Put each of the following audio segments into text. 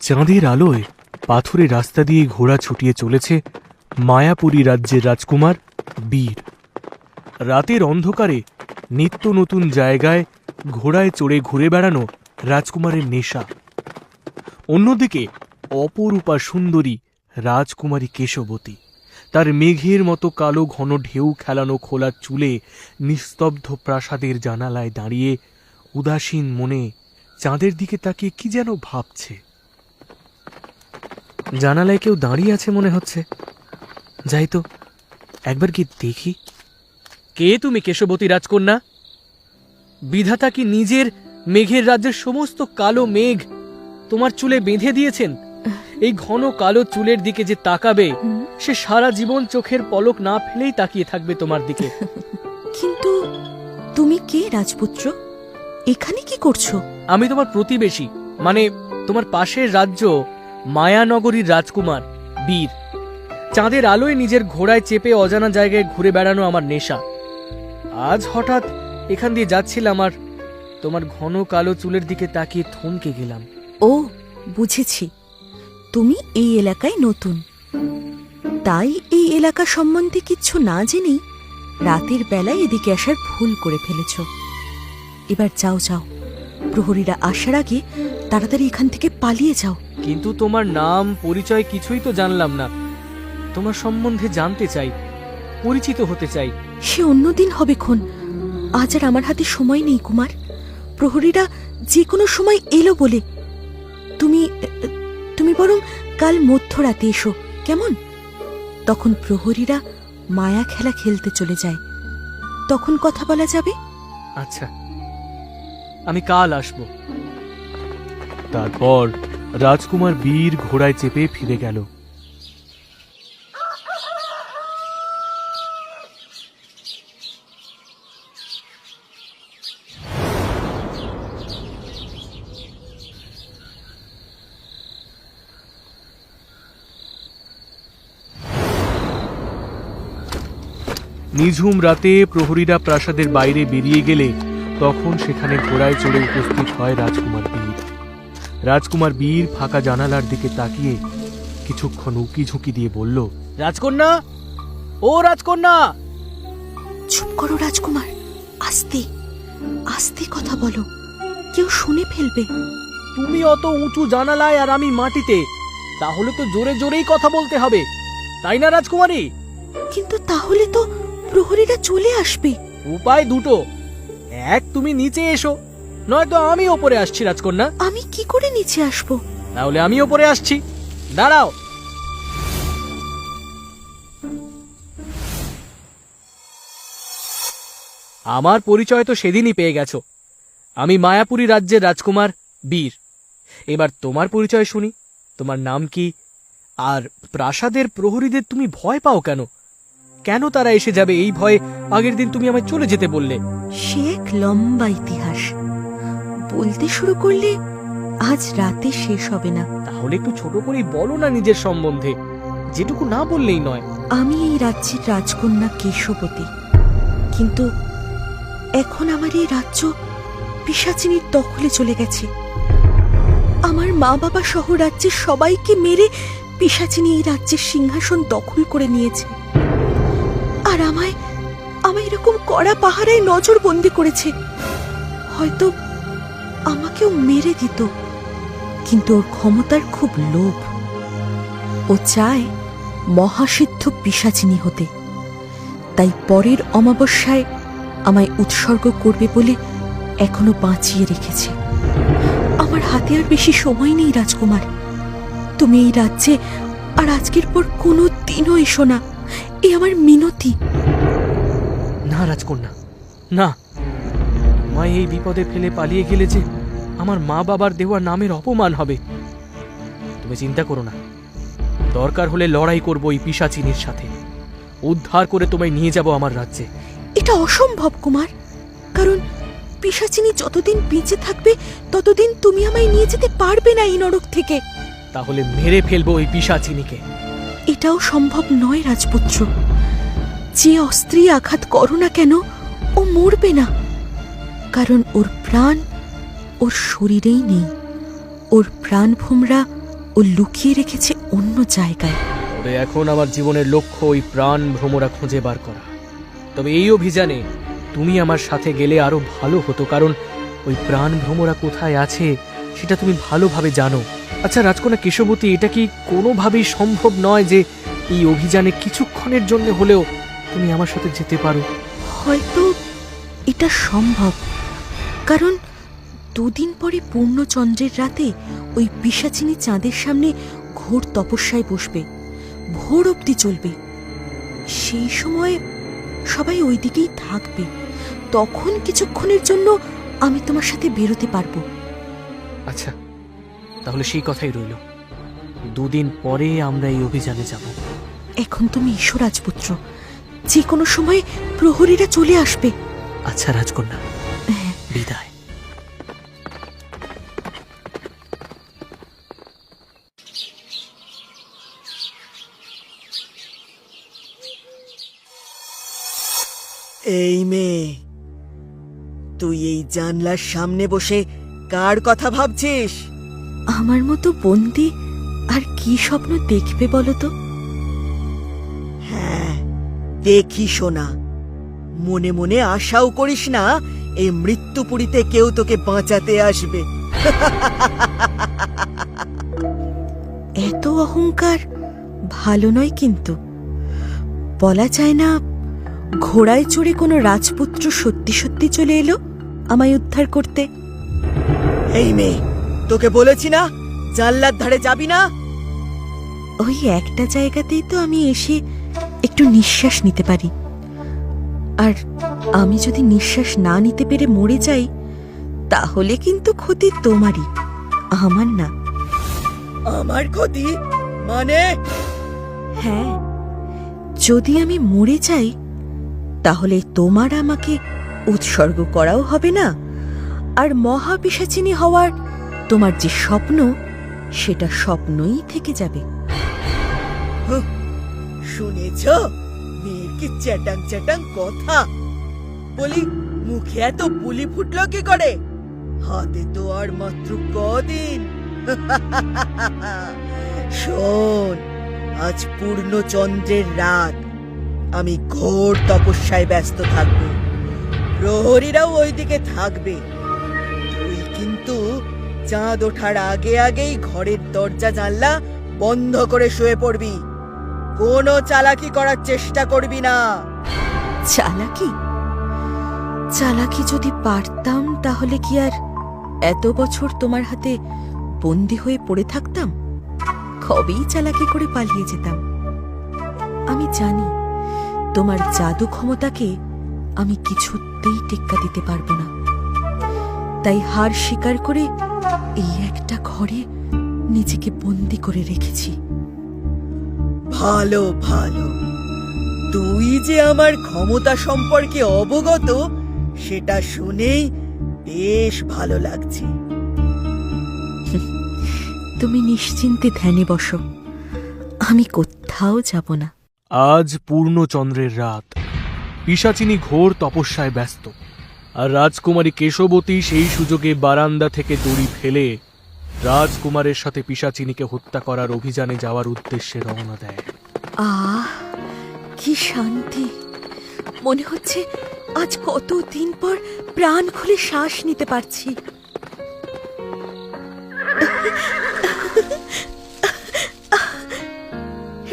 চাঁদের আলোয় পাথুরে রাস্তা দিয়ে ঘোড়া ছুটিয়ে চলেছে মায়াপুরী রাজ্যের রাজকুমার বীর। রাতের অন্ধকারে নিত্য নতুন জায়গায় ঘোড়ায় চড়ে ঘুরে বেড়ানো রাজকুমারের নেশা। অন্যদিকে অপরূপা সুন্দরী রাজকুমারী কেশবতী তার মেঘের মতো কালো ঘন ঢেউ খেলানো খোলা চুলে নিস্তব্ধ প্রাসাদের জানালায় দাঁড়িয়ে উদাসীন মনে চাঁদের দিকে তাকিয়ে কি যেন ভাবছে। জানালায় কেউ দাঁড়িয়ে আছে মনে হচ্ছে, যাই তো একবার কি দেখি। কে তুমি কেশবতী রাজকন্যা? বিধাতা কি নিজের মেঘের রাজ্যের সমস্ত কালো মেঘ তোমার চুলে বেঁধে দিয়েছেন? এই ঘন কালো চুলের দিকে যে তাকাবে সে সারা জীবন চোখের পলক না ফেলেই তাকিয়ে থাকবে তোমার দিকে। কিন্তু তুমি কে রাজপুত্র? এখানে কি করছো? আমি তোমার প্রতিবেশী, মানে তোমার পাশের রাজ্য মায়ানগরীর রাজকুমার বীর। চাঁদের আলোয় নিজের ঘোড়ায় চেপে অজানা জায়গায় ঘুরে বেড়ানো আমার নেশা। আজ হঠাৎ এখান দিয়ে যাচ্ছিলাম আর তোমার ঘন কালো চুলের দিকে তাকিয়ে থমকে গেলাম। ও, বুঝেছি, তুমি এই এলাকায় নতুন, তাই এই এলাকা সম্বন্ধে কিচ্ছু না জেনেই রাতের বেলায় এদিকে আসার ভুল করে ফেলেছ। এবার যাও যাও, প্রহরীরা আসার আগে তাড়াতাড়ি এখান থেকে পালিয়ে যাও। কিন্তু তোমার নাম পরিচয় কিছুই তো জানলাম না। তোমার সম্বন্ধে জানতে চাই, পরিচিত হতে চাই। সে অন্যদিন হবে খন, আজ আর আমার হাতে সময় নেই কুমার। প্রহরীরা যে কোনো সময় এলো বলে তুমি বরং কাল মধ্যরাতে এসো, কেমন? তখন প্রহরীরা মায়া খেলা খেলতে চলে যায়, তখন কথা বলা যাবে। আচ্ছা, আমি কাল আসব। তারপর রাজকুমার বীর ঘোড়ায় চেপে ফিরে গেল। নিঝুম রাতে প্রহরীরা প্রাসাদের বাইরে বেরিয়ে গেলে তখন সেখানে ঘোড়ায় চড়ে উপস্থিত হয় রাজকুমার বীর। রাজকুমার বীর ফাঁকা জানালার দিকে তাকিয়ে কিছুক্ষণ উকি ঝুঁকি দিয়ে বলল, রাজকন্যা, ও রাজকন্যা! চুপ করো রাজকুমার, আস্তে আস্তে কথা বলো, কেউ শুনে ফেলবে। তুমি অত উঁচু জানালায় আর আমি মাটিতে, তাহলে তো জোরে জোরেই কথা বলতে হবে, তাই না রাজকুমারী? কিন্তু তাহলে তো প্রহরীরা চলে আসবে। উপায় দুটো, এক তুমি নিচে এসো, নয়তো আমি ওপরে আসছি। রাজকন্যা, আমি কি করে নিচে আসবো? তাহলে আমি ওপরে আসছি, দাঁড়াও। আমার পরিচয় তো সেদিনই পেয়ে গেছো, আমি মায়াপুরী রাজ্যের রাজকুমার বীর। এবার তোমার পরিচয় শুনি, তোমার নাম কি? আর প্রাসাদের প্রহরীদের তুমি ভয় পাও কেন? কেন তারা এসে যাবে এই ভয়ে আগের দিন তুমি আমায় চলে যেতে বললে? সে এক লম্বা ইতিহাস, বলতে শুরু করলে আজ রাতে শেষ হবে না। তাহলে একটু ছোট করেই বলো না নিজের সম্বন্ধে, যেটুকু না বললেই নয়। আমি এই রাজ্যের রাজকন্যা কেশবতী, কিন্তু এখন আমার এই রাজ্য পিশাচিনীর দখলে চলে গেছে। আমার মা বাবা সহ রাজ্যের সবাইকে মেরে পিশাচিনী এই রাজ্যের সিংহাসন দখল করে নিয়েছে, আর আমায় এরকম কড়া পাহারায় নজরবন্দি করেছে। হয়তো আমাকেও মেরে দিত, কিন্তু ওর ক্ষমতার খুব লোভ। ও চায় মহাসিদ্ধ পিশাচিনী হতে, তাই পরের অমাবস্যায় আমায় উৎসর্গ করবে বলে এখনো বাঁচিয়ে রেখেছে। আমার হাতে আর বেশি সময় নেই রাজকুমার, তুমি এই রাজ্যে আর আজকের পর কোনো দিনও এসো না, এ আমার মিনতি। না রাজকন্যা, না, তোমায় এই বিপদে ফেলে পালিয়ে গেলে যে আমার মা বাবার দেওয়া নামের অপমান হবে। তুমি চিন্তা করো না, দরকার হলে লড়াই করবো এই পিশাচিনীর সাথে, উদ্ধার করে তোমায় নিয়ে যাব আমার রাজ্যে। এটা অসম্ভব কুমার, কারণ পিশাচিনী যতদিন বেঁচে থাকবে ততদিন তুমি আমায় নিয়ে যেতে পারবে না এই নরক থেকে। তাহলে মেরে ফেলবো ওই পিশাচিনীকে। এটাও সম্ভব নয় রাজপুত্র, যে অস্ত্রে আঘাত করো না কেন ও মরবে না, কারণ ওর প্রাণ ওর শরীরেই নেই। ওর প্রাণ ভোমরা ও লুকিয়ে রেখেছে অন্য জায়গায়। তবে এখন আমার জীবনের লক্ষ্য ওই প্রাণ ভ্রমরা খুঁজে বার করা। তবে এই অভিযানে তুমি আমার সাথে গেলে আরো ভালো হতো, কারণ ওই প্রাণ ভ্রমরা কোথায় আছে সেটা তুমি ভালোভাবে জানো। আচ্ছা রাজকন্যা কেশবতী, এটা কি কোনোভাবেই সম্ভব নয় যে এই অভিযানে কিছুক্ষণের জন্য হলেও তুমি আমার সাথে যেতে পারো? হয়তো এটা সম্ভব, কারণ দুদিন পরে পূর্ণচন্দ্রের রাতে ওই পিশাচিনী চাঁদের সামনে ঘোর তপস্যায় বসবে, ভোর অবধি চলবে। সেই সময় সবাই ওই দিকেই থাকবে, তখন কিছুক্ষণের জন্য আমি তোমার সাথে বেরোতে পারবো। আচ্ছা, তাহলে সেই কথাই রইল, দুদিন পরে আমরা এই অভিযানে যাব। এখন তুমি এসো রাজপুত্র, যে কোনো সময় প্রহরীরা চলে আসবে। আচ্ছা রাজকন্যা, বিদায়। এই মেয়ে, তুই এই জানলার সামনে বসে কার কথা ভাবছিস? আমার মতো বন্দি আর কি স্বপ্ন দেখবে বলো তো? হ্যাঁ, দেখি শোনা, মনে মনে আশাও করিস না এই মৃত্যুপুরীতে কেউ তোকে বাঁচাতে আসবে। এত অহংকার ভালো নয়, কিন্তু বলা যায় না ঘোড়ায় চড়ে কোনো রাজপুত্র সত্যি সত্যি চলে এলো আমায় উদ্ধার করতে। এই মেয়ে, তোকে বলেছি না জানলার ধারে যাবি না। ওই একটা জায়গাতেই তো আমি এসে একটু নিঃশ্বাস নিতে পারি, আর আমি যদি নিঃশ্বাস না নিতে পেরে মরে যাই তাহলে কিন্তু ক্ষতি তোমারই, আমার না। আমার ক্ষতি মানে? হ্যাঁ, যদি আমি মরে যাই তাহলে তোমার আমাকে উৎসর্গ করাও হবে না, আর মহাপিশাচিনী হওয়ার তোমার যে স্বপ্ন সেটা স্বপ্নই থেকে যাবে। শুনেছ মেয়ের কি চ্যাটাং চ্যাটাং কথা? বলি মুখে এত বুলি ফুটলো কি করে? হাতে তো আর মাত্র কদিন। শোন, আজ পূর্ণচন্দ্রের রাত, আমি ঘোর তপস্যায় ব্যস্ত থাকবো, প্রহরীরাও ওইদিকে থাকবে। তুই কিন্তু চাঁদ ওঠার আগে আগেই ঘরের দরজা জানলা বন্ধ করে শুয়ে পড়বি, কোনো চালাকি করার চেষ্টা করবি না। চালাকি? চালাকি যদি পারতাম তাহলে কি আর এত বছর তোমার হাতে বন্দি হয়ে পড়ে থাকতাম? কবেই চালাকি করে পালিয়ে যেতাম। আমি জানি তোমার জাদু ক্ষমতাকে আমি কিছুতেই টেক্কা দিতে পারবো না, তাই হার স্বীকার করে এই একটা ঘরে নিজেকে বন্দি করে রেখেছি। ভালো ভালো, তুই যে আমার ক্ষমতা সম্পর্কে অবগত সেটা শুনেই বেশ ভালো লাগছে। তুমি নিশ্চিন্তে ধ্যানে বসো, আমি কোথাও যাব না। আজ পূর্ণচন্দ্রের রাত, পিশাচিনী ঘোর তপস্যায় ব্যস্ত, আর রাজকুমারী কেশবতী সেই সুযোগে বারান্দা থেকে দড়ি ফেলে রাজকুমারের সাথে পিশাচিনীকে হত্যা করার অভিযানে যাওয়ার উদ্দেশ্যে রওনা দেয়। আহ, কি শান্তি! মনে হচ্ছে আজ কতদিন পর প্রাণ খুলে শ্বাস নিতে পারছি।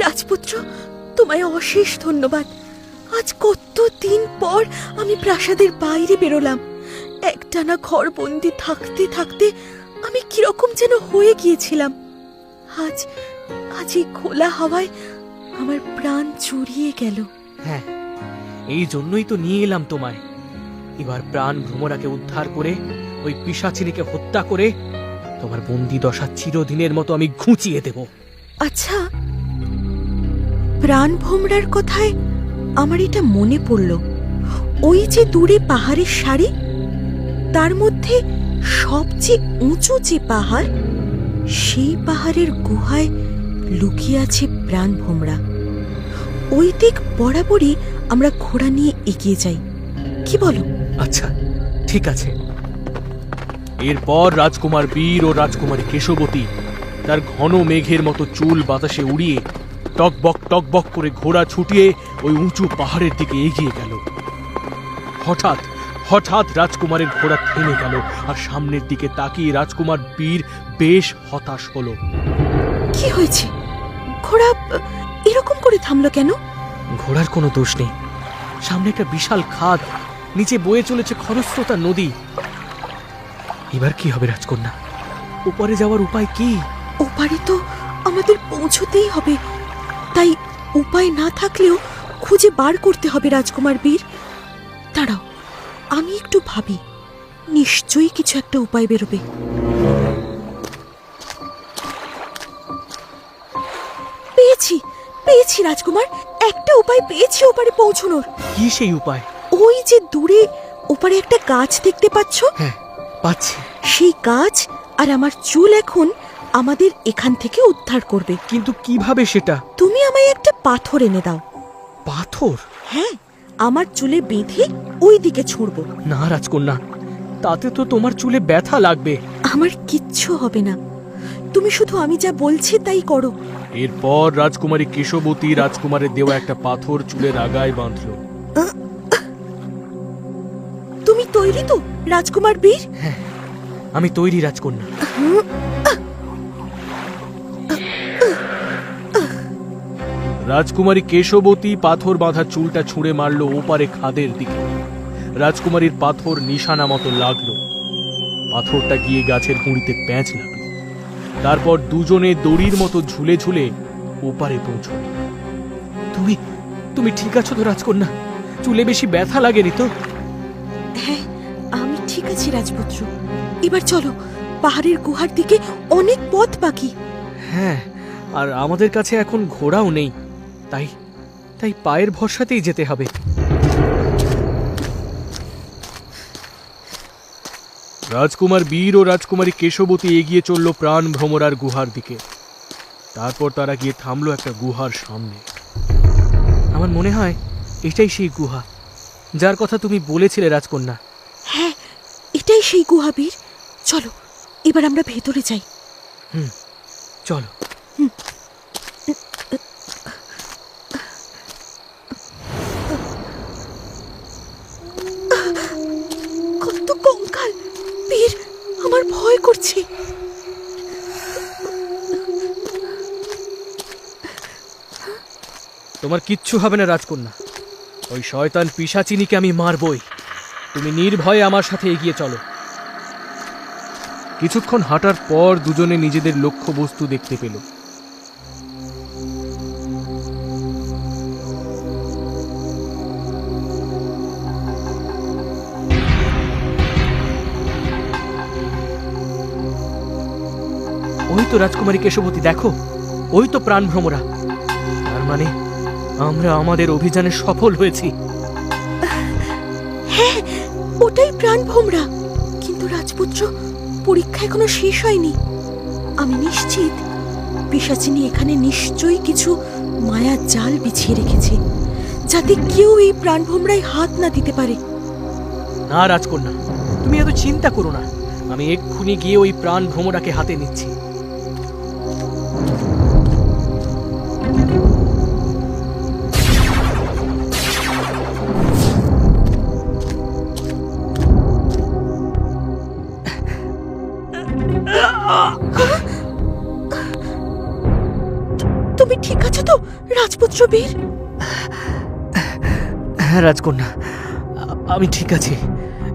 রাজপুত্র, তোমায় অশেষ ধন্যবাদ। আজ কতদিন পর আমি প্রাসাদের বাইরে বেরোলাম। একটানা ঘরবন্দি থাকতে থাকতে আমি কিরকম যেন হয়ে গিয়েছিলাম। আজ আজ এই খোলা হাওয়ায় আমার প্রাণ জুড়িয়ে গেল। হ্যাঁ, এই জন্যই তো নিয়ে এলাম তোমায়। এবার প্রাণ ভ্রমরাকে উদ্ধার করে ওই পিশাচিনীকে হত্যা করে তোমার বন্দি দশা চিরদিনের মতো আমি ঘুচিয়ে দেব। আচ্ছা, প্রাণ ভোমরার কথায় আমার এটা মনে পড়ল, ওই যে দূরে পাহাড়ের সারি, তার মধ্যে সবচেয়ে উঁচু যে পাহাড়, সেই পাহাড়ের গুহায় লুকিয়ে আছে প্রাণ ভোমরা। ওই দিক বরাবরই আমরা ঘোড়া নিয়ে এগিয়ে যাই, কি বলো? আচ্ছা, ঠিক আছে। এরপর রাজকুমার বীর ও রাজকুমারী কেশবতী তার ঘন মেঘের মতো চুল বাতাসে উড়িয়ে টকবক করে ঘোড়া ছুটিয়ে ওই উঁচু পাহাড়ের দিকে এগিয়ে গেল। হঠাৎ হঠাৎ রাজকুমারের ঘোড়া থেমে গেল, আর সামনের দিকে তাকিয়ে রাজকুমার বীর বেশ হতাশ হলো। কি হয়েছে? ঘোড়া এরকম করে থামলো কেন? ঘোড়ার কোনো দোষ নেই। সামনে একটা বিশাল খাদ, নিচে বয়ে চলেছে খরস্রোতা নদী। এবার কি হবে রাজকন্যা? উপরে যাওয়ার উপায় কি? ওপারে তো আমাদের পৌঁছতেই হবে, তাই উপায় না থাকলেও খুঁজে বার করতে হবে রাজকুমার বীর। দাঁড়াও, আমি একটু ভাবি, নিশ্চয়ই কিছু একটা উপায় বেরোবে। পেয়েছি রাজকুমার, একটা উপায় পেয়েছি ওপারে পৌঁছানোর। কি সেই উপায়? ওই যে দূরে ওপারে একটা গাছ দেখতে পাচ্ছ? হ্যাঁ, পাচ্ছি। সেই গাছ আর আমার চুল এখন আমাদের এখান থেকে উদ্ধার করবে। কিন্তু কিভাবে সেটা? তুমি আমায় একটা পাথর এনে দাও। পাথর? হ্যাঁ, আমার চুলে বেঁধে ওই দিকে ছুঁড়ব। না রাজকন্যা, তাতে তো তোমার চুলে ব্যথা লাগবে। আমার কিচ্ছু হবে না, তুমি শুধু আমি যা বলছি তাই করো। এরপর রাজকুমারী কেশবতী রাজকুমারের দেওয়া একটা পাথর চুলের আগায় বাঁধল। তুমি তৈরি তো রাজকুমার বীর? হ্যাঁ, আমি তৈরি রাজকন্যা। রাজকুমারী কেশবতী পাথর বাঁধা চুলটা ছুঁড়ে মারল ওপারে খাদের দিকে। রাজকুমারীর পাথর নিশানা মতো লাগলো। পাথরটা গিয়ে গাছের গুঁড়িতে প্যাঁচ লাগলো। তারপর দুজনে দড়ির মতো ঝুলে ঝুলে ওপারে পৌঁছল। তুমি ঠিক আছো তো রাজকন্যা? চুলে বেশি ব্যথা লাগেনি তো? হ্যাঁ, আমি ঠিক আছি রাজপুত্র। এবার চলো, পাহাড়ের গুহার দিকে অনেক পথ বাকি। হ্যাঁ, আর আমাদের কাছে এখন ঘোড়াও নেই, তাই পায়ের ভরসাতেই যেতে হবে। রাজকুমার বীর ও রাজকুমারী কেশবতী এগিয়ে চলল প্রাণ ভ্রমরার গুহার দিকে। তারপর তারা গিয়ে থামলো একটা গুহার সামনে। আমার মনে হয় এটাই সেই গুহা যার কথা তুমি বলেছিলে রাজকন্যা। হ্যাঁ, এটাই সেই গুহা বীর। চলো, এবার আমরা ভেতরে যাই। চলো। কত কঙ্কাল! বীর, আমার ভয় করছে। তোমার কিচ্ছু হবে না রাজকন্যা, ওই শয়তান পিশাচিনীকে আমি মারবই। তুমি নির্ভয়ে আমার সাথে এগিয়ে চলো। কিছুক্ষণ হাঁটার পর দুজনে নিজেদের লক্ষ্যবস্তু দেখতে পেল। ওই তো রাজকুমারী কেশবতী, দেখো, ওই তো প্রাণ ভ্রমরা। তার মানে আমরা আমাদের অভিযানে সফল হয়েছি। হ্যাঁ, ওটাই প্রাণ ভোমরা। কিন্তু রাজপুত্র, পরীক্ষা এখনো শেষ হয়নি। আমি নিশ্চিত পিশাচিনী এখানে নিশ্চয়ই কিছু মায়া জাল বিছিয়ে রেখেছে, যাতে কেউ এই প্রাণ ভোমরায় হাত না দিতে পারে। না রাজকন্যা, তুমি এত চিন্তা করো না। আমি এক্ষুনি গিয়ে ওই প্রাণ ভ্রমরাকে হাতে নিচ্ছি। তুমি ঠিক আছো তো রাজপুত্র বীর? হ্যাঁ রাজকন্যা, আমি ঠিক আছি,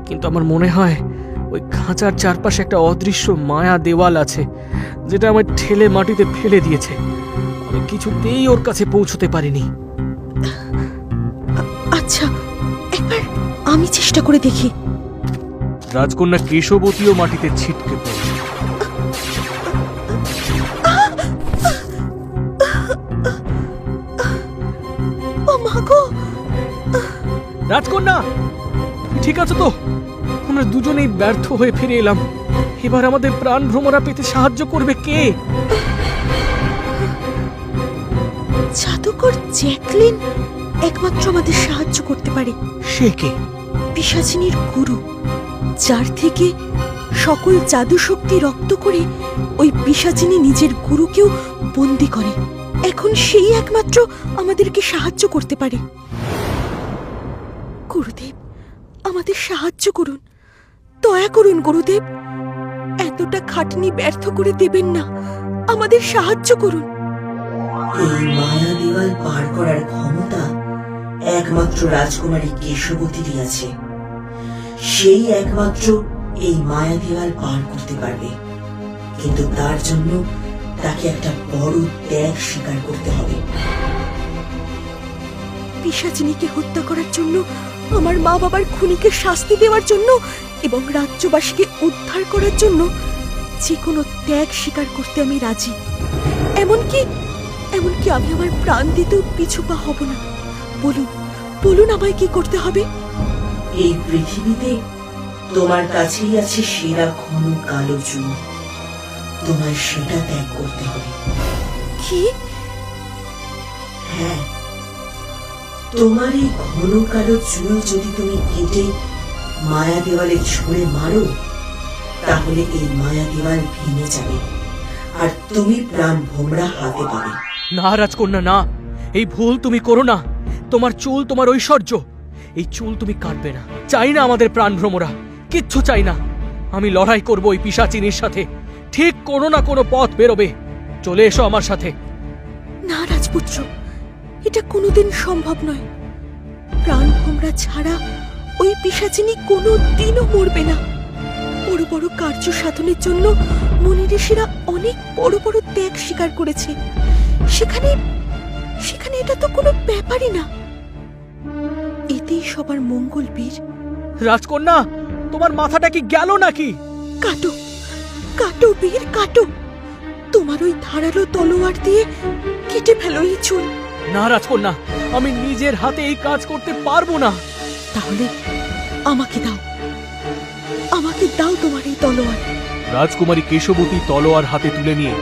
কিন্তু আমার মনে হয় ওই খাঁচার চারপাশে একটা অদৃশ্য মায়া দেওয়াল আছে, যেটা আমায় ঠেলে মাটিতে ফেলে দিয়েছে। আমি কিছুতেই ওর কাছে পৌঁছতে পারিনি। আচ্ছা, একবার আমি চেষ্টা করে দেখি। রাজকন্যা কেশবতীও মাটিতে ছিটকে পড়ল। ও মা গো! রাজকন্যা, ঠিক আছে তো? আমরা দুজনেই ব্যর্থ হয়ে ফিরে এলাম। এবার আমাদের প্রাণ ভ্রমরা পেতে সাহায্য করবে কে? জাদুকর জ্যাকলিন একমাত্র আমাদের সাহায্য করতে পারে। সে কে? পিশাচিনীর গুরু, যার থেকে সকল জাদু শক্তি রপ্ত করে ওই পিশাচিনী নিজের গুরুকেও বন্দি করে। এখন সেই একমাত্র আমাদেরকে সাহায্য করতে পারে। গুরুদেব, আমাদের সাহায্য করুন, দয়া করুন গুরুদেব। এতটা খাটনি ব্যর্থ করে দেবেন না, আমাদের সাহায্য করুন। এই মায়া দেওয়াল পার করার ক্ষমতা একমাত্র রাজকুমারী কেশবতীরই আছে। সেই একমাত্র এই মায়া দেওয়াল পার করতে পারবে, কিন্তু তার জন্য তাকে একটা বড় ত্যাগ স্বীকার করতে হবে। পিশাচিনীকে হত্যা করার জন্য, আমার মা বাবার খুনিকে শাস্তি দেওয়ার জন্য এবং রাজ্যবাসীকে উদ্ধার করার জন্য যে কোনো ত্যাগ স্বীকার করতে আমি রাজি। এমনকি আমি আমার প্রাণ দিতেও পিছু পা হব না। বলুন বলুন, আমায় কি করতে হবে? এই পৃথিবীতে তোমার কাছেই আছে সেরা ঘন কালো চুল, তোমায় সেটা ত্যাগ করতে হবে। কি? হ্যাঁ, তোমার এই ঘন কালো চুল যদি তুমি কেটে মায়া দেওয়ালে ছুঁড়ে মারো, তাহলে এই মায়া দেওয়াল ভেঙে যাবে আর তুমি প্রাণ ভোমরা হাতে পাবে। না রাজকন্যা, না, এই ভুল তুমি করো না। তোমার চুল তোমার ঐশ্বর্য, এই চুল তুমি কাটবে না। চাই না আমাদের প্রাণ ভ্রমরা, কিচ্ছু চাই না। আমি লড়াই করব ওই পিশাচিনীর সাথে। ঠিক কোনো না কোনো পথ বেরোবে। চলে এসো আমার সাথে। না রাজপুত্র, এটা কোনোদিন সম্ভব নয়। প্রাণ ভোমরা ছাড়া ওই পিশাচিনী কোনো দিনও মরবে না। বড় বড় কার্য সাধনের জন্য মুনি ঋষিরা অনেক বড় বড় ত্যাগ স্বীকার করেছে। সেখানে এটা তো কোনো ব্যাপারই না। এতেই সবার মঙ্গল। বীর রাজকন্যা, তোমার মাথাটা কি গেল নাকি? কাটো কাটো বীর, কাটো। তোমার ওই ধারালো তলোয়ার দিয়ে কেটে ফেলো এই চুল। না রাজকন্যা, আমি নিজের হাতে এই কাজ করতে পারবো না। তাহলে আমাকে দাও তোমার এই তলোয়ার। রাজকুমারী কেশবতী তলোয়ার হাতে তুলে নিয়ে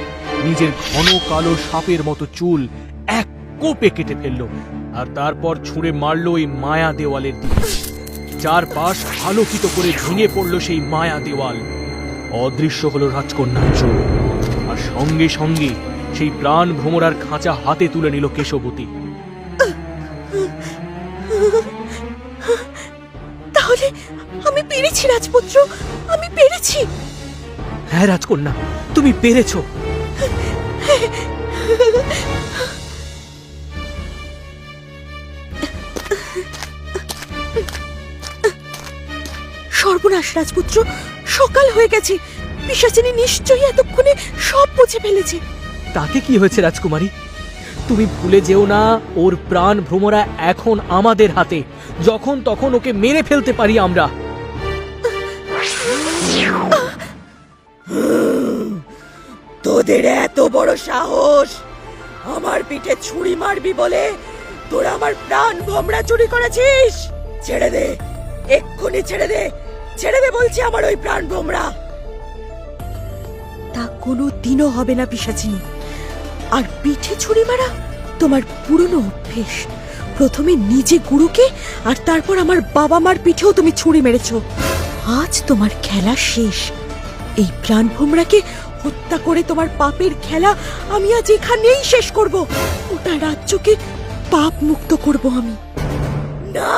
নিজের ঘন কালো সাপের মতো চুল এক কোপে কেটে ফেলল, আর তারপর ছুঁড়ে মারল ওই মায়া দেওয়ালের দিকে। চারপাশ আলোকিত করে ভেঙে পড়ল সেই মায়া দেওয়াল। অদৃশ্য হলো রাজকন্যার চোখ, আর সঙ্গে সঙ্গে সেই প্রাণ ভ্রমরার খাঁচা হাতে তুলে নিল কেশবতী। তাহলে আমি পেরেছি রাজপুত্র, আমি পেরেছি। হ্যাঁ রাজকন্যা, তুমি পেরেছো। সর্বনাশ রাজপুত্র, সকাল হয়ে গেছে। পিশাচিনী নিশ্চয়ই এতক্ষণে সব বুঝে ফেলেছে। তাতে কি হয়েছে রাজকুমারী? তুমি ভুলে যেও না, ওর প্রাণ ভ্রমরা এখন আমাদের হাতে। যখন তখন ওকে মেরে ফেলতে পারি আমরা। তোদের এত বড় সাহস! আমার পিঠে ছুরি মারবি বলে তোরা আমার প্রাণ ভোমরা চুরি করেছিস? ছেড়ে দে, এক্ষুনি ছেড়ে দে, ছেড়ে দে বলছি আমার ওই প্রাণ ভোমরা। তা কোনো দিনও হবে না পিশাচিনী। আর পিঠে ছুরি মারা তোমার পুরনো অভ্যেস। প্রথমে নিজে গুরুকে আর তারপর আমার বাবা মার পিঠেও তুমি ছুরি মেরেছ। আজ তোমার খেলা শেষ। এই প্রাণ ভোমরাকে হত্যা করে তোমার পাপের খেলা আমি আজ এখানেই শেষ করব। ওটা রাজ্যকে পাপ মুক্ত করব আমি। না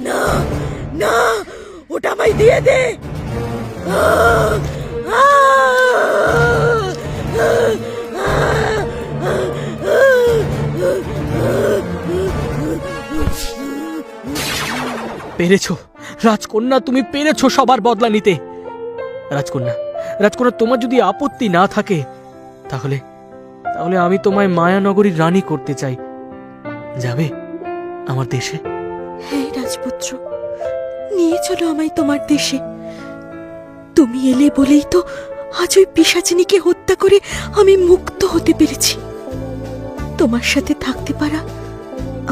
না না, ওটা আমায় দিয়ে দে। পেরেছো রাজকন্যা, তুমি পেরেছো সবার বদলা নিতে। রাজকন্যা, তোমার যদি আপত্তি না থাকে তাহলে আমি তোমায় মায়ানগরীর রানী করতে চাই। যাবে আমার দেশে? হ্যাঁ রাজপুত্র, নিয়ে চলো আমায় তোমার দেশে। তুমি এলে বলেই তো আজ ওই পিশাচিনীকে হত্যা করে আমি মুক্ত হতে পেরেছি। তোমার সাথে থাকতে পারা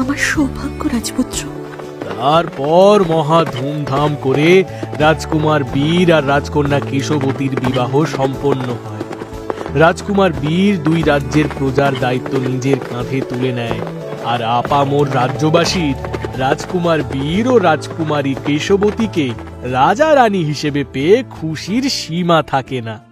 আমার সৌভাগ্য রাজপুত্র। তারপর মহা ধুমধাম করে রাজকুমার বীর আর রাজকন্যা কেশবতীর বিবাহ সম্পন্ন হয়। রাজকুমার বীর দুই রাজ্যের প্রজার দায়িত্ব নিজের কাঁধে তুলে নেয়, আর আপামোর রাজ্যবাসীর রাজকুমার বীর ও রাজকুমারী কেশবতীকে রাজা রানী হিসেবে পেয়ে খুশির সীমা থাকে না।